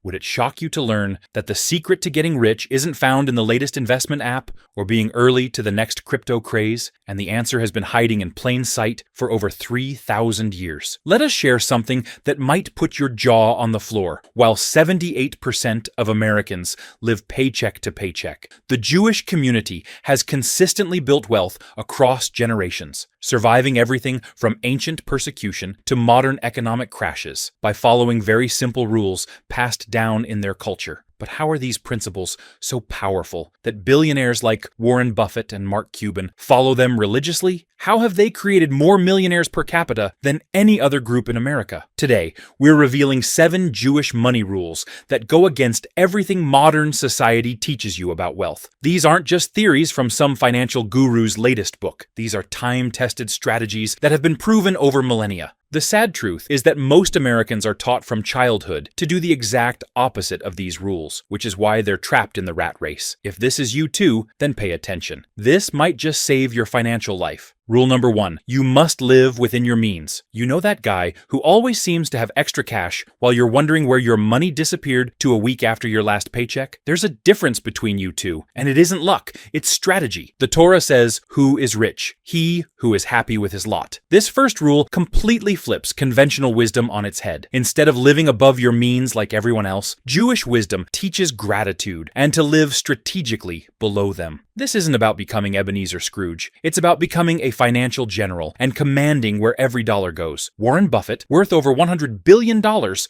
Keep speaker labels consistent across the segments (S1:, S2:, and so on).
S1: Would it shock you to learn that the secret to getting rich isn't found in the latest investment app or being early to the next crypto craze? And the answer has been hiding in plain sight for over 3,000 years. Let us share something that might put your jaw on the floor. While 78% of Americans live paycheck to paycheck, the Jewish community has consistently built wealth across generations, surviving everything from ancient persecution to modern economic crashes by following very simple rules passed down in their culture. But how are these principles so powerful that billionaires like Warren Buffett and Mark Cuban follow them religiously? How have they created more millionaires per capita than any other group in America? Today, we're revealing 7 Jewish money rules that go against everything modern society teaches you about wealth. These aren't just theories from some financial guru's latest book. These are time-tested strategies that have been proven over millennia. The sad truth is that most Americans are taught from childhood to do the exact opposite of these rules, which is why they're trapped in the rat race. If this is you too, then pay attention. This might just save your financial life. Rule number 1, you must live within your means. You know that guy who always seems to have extra cash while you're wondering where your money disappeared to a week after your last paycheck? There's a difference between you two, and it isn't luck, it's strategy. The Torah says, "Who is rich? He who is happy with his lot." This first rule completely flips conventional wisdom on its head. Instead of living above your means like everyone else, Jewish wisdom teaches gratitude and to live strategically below them. This isn't about becoming Ebenezer Scrooge. It's about becoming a financial general and commanding where every dollar goes. Warren Buffett, worth over $100 billion,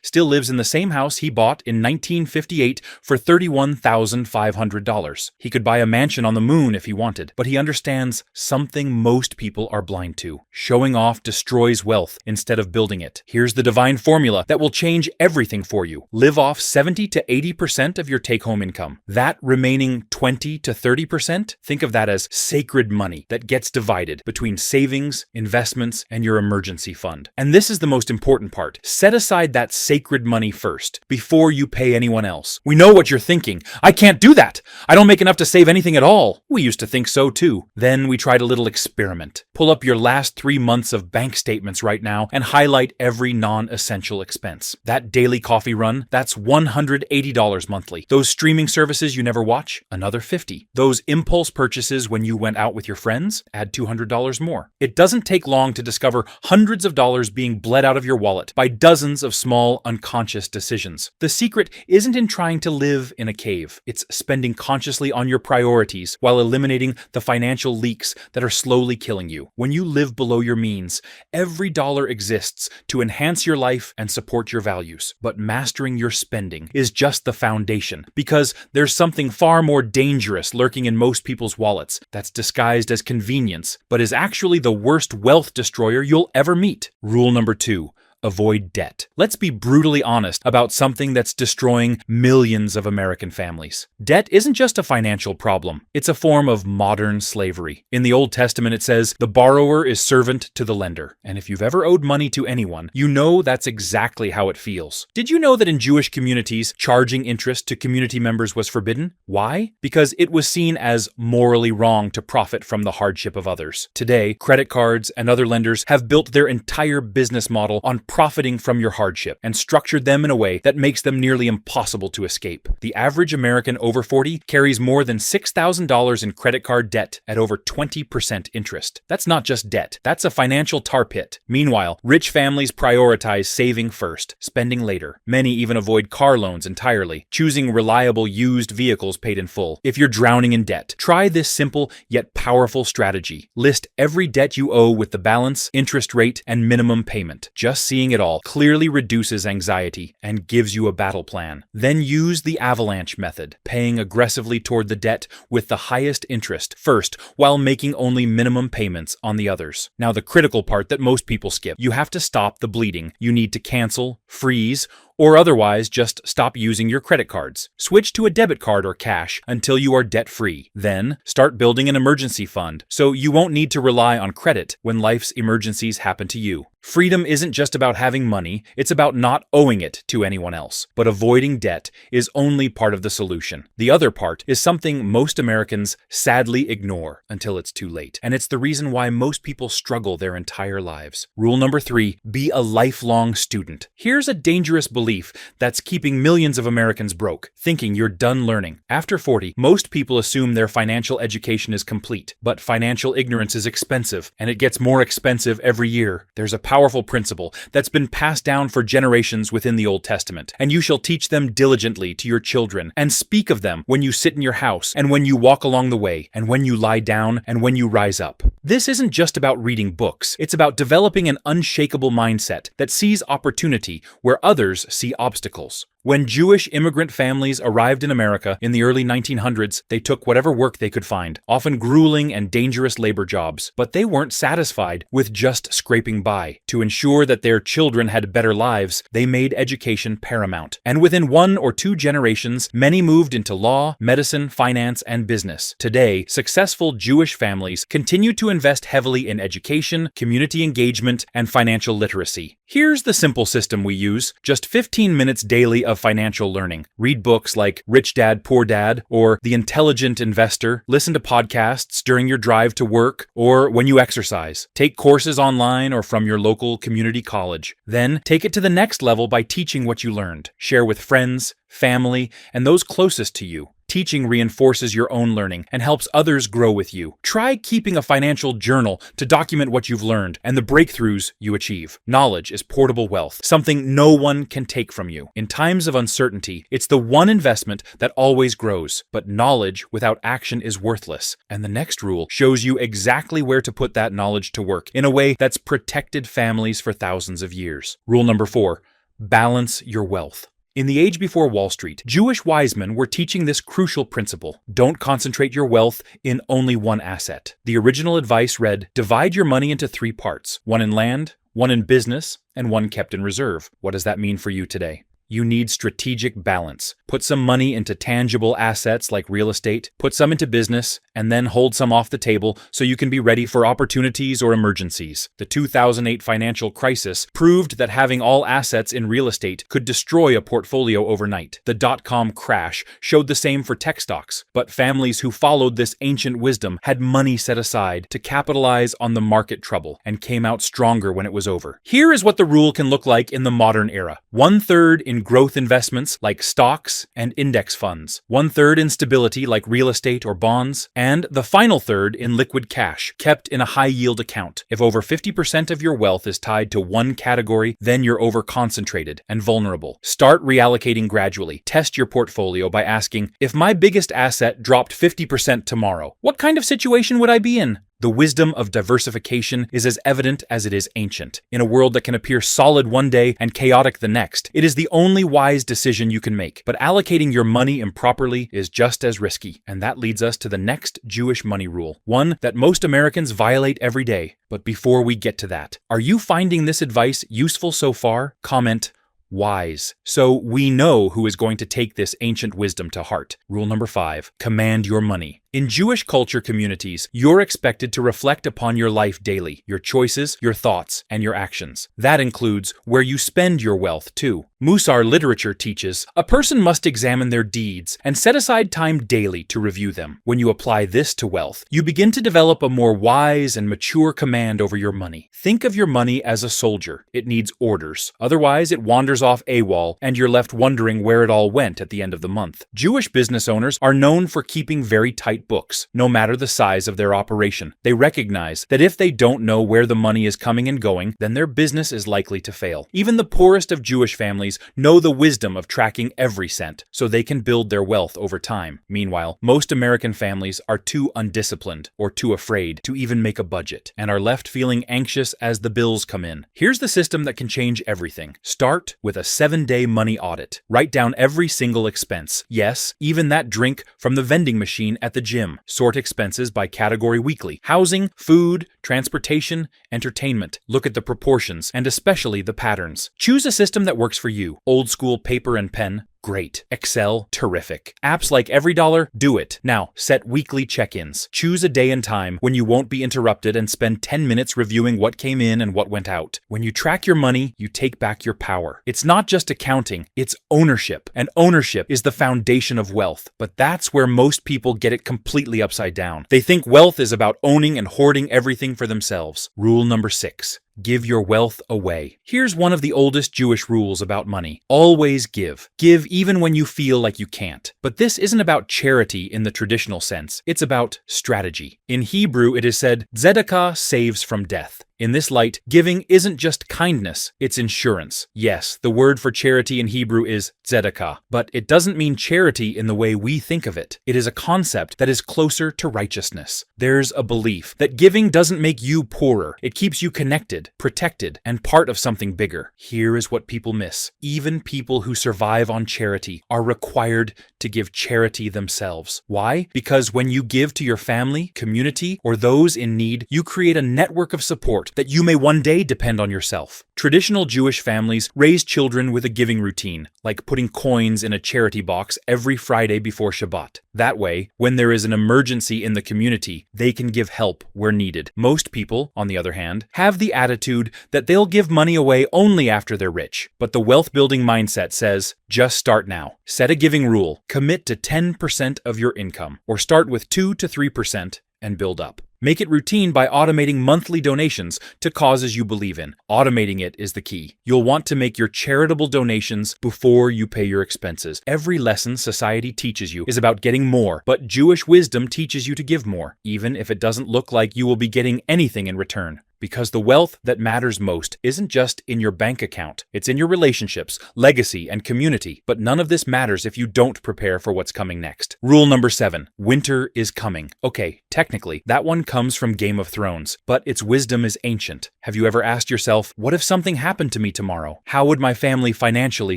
S1: still lives in the same house he bought in 1958 for $31,500. He could buy a mansion on the moon if he wanted, but he understands something most people are blind to. Showing off destroys wealth instead of building it. Here's the divine formula that will change everything for you. Live off 70 to 80% of your take-home income. That remaining 20 to 30%, think of that as sacred money that gets divided between savings, investments, and your emergency fund. And this is the most important part. Set aside that sacred money first, before you pay anyone else. We know what you're thinking. I can't do that. I don't make enough to save anything at all. We used to think so too. Then we tried a little experiment. Pull up your last 3 months of bank statements right now and highlight every non-essential expense. That daily coffee run, that's $180 monthly. Those streaming services you never watch, another $50. Those impulse purchases when you went out with your friends, add $200 more. It doesn't take long to discover hundreds of dollars being bled out of your wallet by dozens of small, unconscious decisions. The secret isn't in trying to live in a cave. It's spending consciously on your priorities while eliminating the financial leaks that are slowly killing you. When you live below your means, every dollar exists to enhance your life and support your values. But mastering your spending is just the foundation, because there's something far more dangerous lurking in most people's wallets that's disguised as convenience, but is actually the worst wealth destroyer you'll ever meet. Rule number 2. Avoid debt. Let's be brutally honest about something that's destroying millions of American families. Debt isn't just a financial problem. It's a form of modern slavery. In the Old Testament, it says, "The borrower is servant to the lender." And if you've ever owed money to anyone, you know that's exactly how it feels. Did you know that in Jewish communities, charging interest to community members was forbidden? Why? Because it was seen as morally wrong to profit from the hardship of others. Today, credit cards and other lenders have built their entire business model on profiting from your hardship and structured them in a way that makes them nearly impossible to escape. The average American over 40 carries more than $6,000 in credit card debt at over 20% interest. That's not just debt, that's a financial tar pit. Meanwhile, rich families prioritize saving first, spending later. Many even avoid car loans entirely, choosing reliable used vehicles paid in full. If you're drowning in debt, try this simple yet powerful strategy. List every debt you owe with the balance, interest rate, and minimum payment. Just seeing it all clearly reduces anxiety and gives you a battle plan. Then use the avalanche method, paying aggressively toward the debt with the highest interest first while making only minimum payments on the others. Now the critical part that most people skip. You have to stop the bleeding. You need to cancel, freeze, or otherwise just stop using your credit cards. Switch to a debit card or cash until you are debt-free. Then, start building an emergency fund so you won't need to rely on credit when life's emergencies happen to you. Freedom isn't just about having money, it's about not owing it to anyone else. But avoiding debt is only part of the solution. The other part is something most Americans sadly ignore until it's too late. And it's the reason why most people struggle their entire lives. Rule number 3, be a lifelong student. Here's a dangerous belief belief that's keeping millions of Americans broke, thinking you're done learning. After 40, most people assume their financial education is complete, but financial ignorance is expensive, and it gets more expensive every year. There's a powerful principle that's been passed down for generations within the Old Testament, and you shall teach them diligently to your children, and speak of them when you sit in your house, and when you walk along the way, and when you lie down, and when you rise up. This isn't just about reading books. It's about developing an unshakable mindset that sees opportunity where others see obstacles. When Jewish immigrant families arrived in America in the early 1900s, they took whatever work they could find, often grueling and dangerous labor jobs. But they weren't satisfied with just scraping by. To ensure that their children had better lives, they made education paramount. And within 1 or 2 generations, many moved into law, medicine, finance, and business. Today, successful Jewish families continue to invest heavily in education, community engagement, and financial literacy. Here's the simple system we use: just 15 minutes daily of financial learning. Read books like Rich Dad, Poor Dad, or The Intelligent Investor. Listen to podcasts during your drive to work or when you exercise. Take courses online or from your local community college. Then take it to the next level by teaching what you learned. Share with friends, family, and those closest to you. Teaching reinforces your own learning and helps others grow with you. Try keeping a financial journal to document what you've learned and the breakthroughs you achieve. Knowledge is portable wealth, something no one can take from you. In times of uncertainty, it's the one investment that always grows. But knowledge without action is worthless. And the next rule shows you exactly where to put that knowledge to work in a way that's protected families for thousands of years. Rule number 4, balance your wealth. In the age before Wall Street, Jewish wise men were teaching this crucial principle: don't concentrate your wealth in only one asset. The original advice read, divide your money into 3 parts, 1 in land, 1 in business, and 1 kept in reserve. What does that mean for you today? You need strategic balance. Put some money into tangible assets like real estate, put some into business, and then hold some off the table so you can be ready for opportunities or emergencies. The 2008 financial crisis proved that having all assets in real estate could destroy a portfolio overnight. The dot-com crash showed the same for tech stocks, but families who followed this ancient wisdom had money set aside to capitalize on the market trouble and came out stronger when it was over. Here is what the rule can look like in the modern era: 1/3 in growth investments like stocks and index funds, 1/3 in stability like real estate or bonds, and the final third in liquid cash, kept in a high-yield account. If over 50% of your wealth is tied to one category, then you're over-concentrated and vulnerable. Start reallocating gradually. Test your portfolio by asking, if my biggest asset dropped 50% tomorrow, what kind of situation would I be in? The wisdom of diversification is as evident as it is ancient. In a world that can appear solid one day and chaotic the next, it is the only wise decision you can make. But allocating your money improperly is just as risky. And that leads us to the next Jewish money rule, one that most Americans violate every day. But before we get to that, are you finding this advice useful so far? Comment wise, so we know who is going to take this ancient wisdom to heart. Rule number 5, command your money. In Jewish culture communities, you're expected to reflect upon your life daily, your choices, your thoughts, and your actions. That includes where you spend your wealth, too. Musar literature teaches a person must examine their deeds and set aside time daily to review them. When you apply this to wealth, you begin to develop a more wise and mature command over your money. Think of your money as a soldier. It needs orders. Otherwise, it wanders off AWOL, and you're left wondering where it all went at the end of the month. Jewish business owners are known for keeping very tight books, no matter the size of their operation. They recognize that if they don't know where the money is coming and going, then their business is likely to fail. Even the poorest of Jewish families know the wisdom of tracking every cent, so they can build their wealth over time. Meanwhile, most American families are too undisciplined or too afraid to even make a budget, and are left feeling anxious as the bills come in. Here's the system that can change everything. Start with a 7-day money audit. Write down every single expense. Yes, even that drink from the vending machine at the gym. Sort expenses by category weekly: housing, food, transportation, entertainment. Look at the proportions and especially the patterns. Choose a system that works for you. Old school paper and pen? Great. Excel? Terrific. Apps like EveryDollar? Do it. Now, set weekly check-ins. Choose a day and time when you won't be interrupted and spend 10 minutes reviewing what came in and what went out. When you track your money, you take back your power. It's not just accounting, it's ownership. And ownership is the foundation of wealth. But that's where most people get it completely upside down. They think wealth is about owning and hoarding everything for themselves. Rule number 6. give your wealth away. Here's one of the oldest Jewish rules about money. Always give. Give even when you feel like you can't. But this isn't about charity in the traditional sense. It's about strategy. In Hebrew, it is said, tzedakah saves from death. In this light, giving isn't just kindness, it's insurance. Yes, the word for charity in Hebrew is tzedakah, but it doesn't mean charity in the way we think of it. It is a concept that is closer to righteousness. There's a belief that giving doesn't make you poorer. It keeps you connected, protected, and part of something bigger. Here is what people miss. Even people who survive on charity are required to give charity themselves. Why? Because when you give to your family, community, or those in need, you create a network of support that you may one day depend on yourself. Traditional Jewish families raise children with a giving routine, like putting coins in a charity box every Friday before Shabbat. That way, when there is an emergency in the community, they can give help where needed. Most people, on the other hand, have the attitude that they'll give money away only after they're rich. But the wealth-building mindset says, just start now. Set a giving rule. Commit to 10% of your income, or start with 2 to 3% and build up. Make it routine by automating monthly donations to causes you believe in. Automating it is the key. You'll want to make your charitable donations before you pay your expenses. Every lesson society teaches you is about getting more, but Jewish wisdom teaches you to give more, even if it doesn't look like you will be getting anything in return. Because the wealth that matters most isn't just in your bank account. It's in your relationships, legacy, and community. But none of this matters if you don't prepare for what's coming next. Rule number 7. Winter is coming. Okay, technically, that one comes from Game of Thrones, but its wisdom is ancient. Have you ever asked yourself, what if something happened to me tomorrow? How would my family financially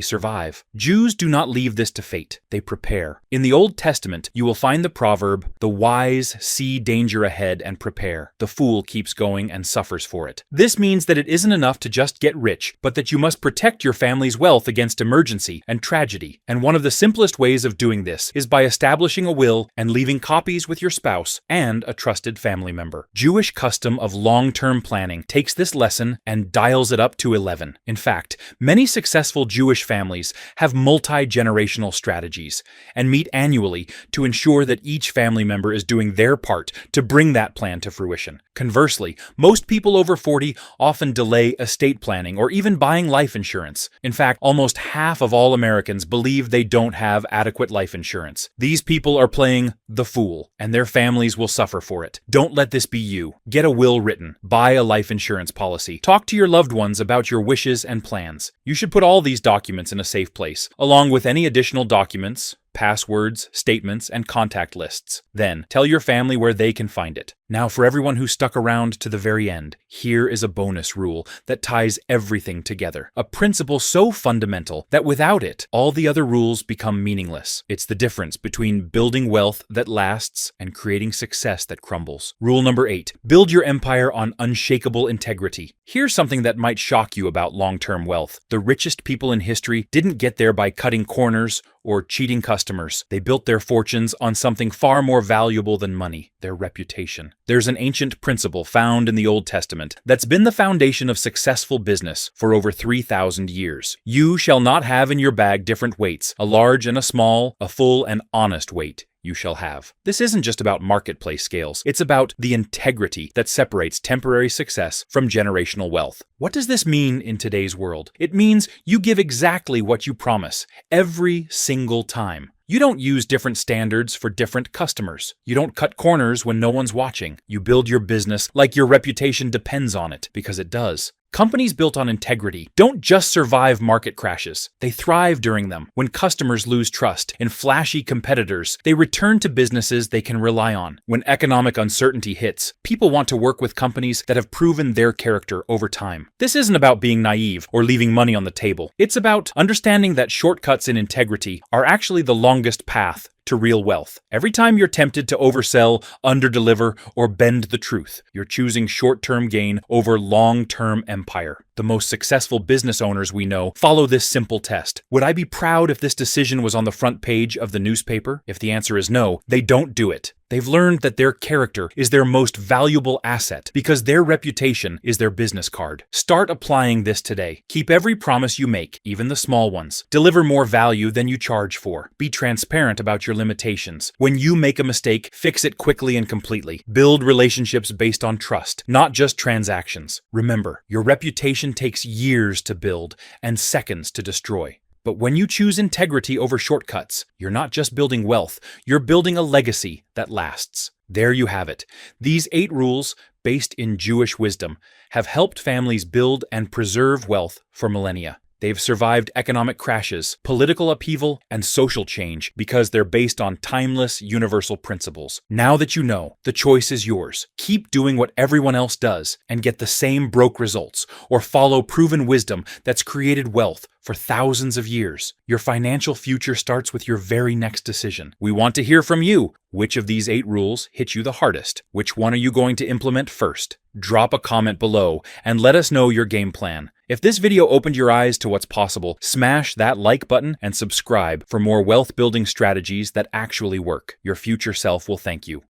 S1: survive? Jews do not leave this to fate. They prepare. In the Old Testament, you will find the proverb, the wise see danger ahead and prepare. The fool keeps going and suffers for it. This means that it isn't enough to just get rich, but that you must protect your family's wealth against emergency and tragedy. And one of the simplest ways of doing this is by establishing a will and leaving copies with your spouse and a trusted family member. Jewish custom of long-term planning takes this lesson and dials it up to 11. In fact, many successful Jewish families have multi-generational strategies and meet annually to ensure that each family member is doing their part to bring that plan to fruition. Conversely, most people over 40 often delay estate planning or even buying life insurance. In fact, almost half of all Americans believe they don't have adequate life insurance. These people are playing the fool, and their families will suffer for it. Don't let this be you. Get a will written. Buy a life insurance policy. Talk to your loved ones about your wishes and plans. You should put all these documents in a safe place, along with any additional documents, passwords, statements, and contact lists. Then, tell your family where they can find it. Now, for everyone who stuck around to the very end, here is a bonus rule that ties everything together. A principle so fundamental that without it, all the other rules become meaningless. It's the difference between building wealth that lasts and creating success that crumbles. Rule number 8. Build your empire on unshakable integrity. Here's something that might shock you about long-term wealth. The richest people in history didn't get there by cutting corners or cheating customers. They built their fortunes on something far more valuable than money, their reputation. There's an ancient principle found in the Old Testament that's been the foundation of successful business for over 3,000 years. You shall not have in your bag different weights, a large and a small, a full and honest weight you shall have. This isn't just about marketplace scales. It's about the integrity that separates temporary success from generational wealth. What does this mean in today's world? It means you give exactly what you promise, every single time. You don't use different standards for different customers. You don't cut corners when no one's watching. You build your business like your reputation depends on it, because it does. Companies built on integrity don't just survive market crashes. They thrive during them. When customers lose trust in flashy competitors, they return to businesses they can rely on. When economic uncertainty hits, people want to work with companies that have proven their character over time. This isn't about being naive or leaving money on the table. It's about understanding that shortcuts in integrity are actually the longest path to real wealth. Every time you're tempted to oversell, underdeliver, or bend the truth, you're choosing short-term gain over long-term empire. The most successful business owners we know follow this simple test. Would I be proud if this decision was on the front page of the newspaper? If the answer is no, they don't do it. They've learned that their character is their most valuable asset because their reputation is their business card. Start applying this today. Keep every promise you make, even the small ones. Deliver more value than you charge for. Be transparent about your limitations. When you make a mistake, fix it quickly and completely. Build relationships based on trust, not just transactions. Remember, your reputation takes years to build and seconds to destroy. But when you choose integrity over shortcuts, you're not just building wealth, you're building a legacy that lasts. There you have it. These 8 rules, based in Jewish wisdom, have helped families build and preserve wealth for millennia. They've survived economic crashes, political upheaval, and social change because they're based on timeless, universal principles. Now that you know, the choice is yours. Keep doing what everyone else does and get the same broke results, or follow proven wisdom that's created wealth for thousands of years. Your financial future starts with your very next decision. We want to hear from you. Which of these 8 rules hit you the hardest? Which one are you going to implement first? Drop a comment below and let us know your game plan. If this video opened your eyes to what's possible, smash that like button and subscribe for more wealth building strategies that actually work. Your future self will thank you.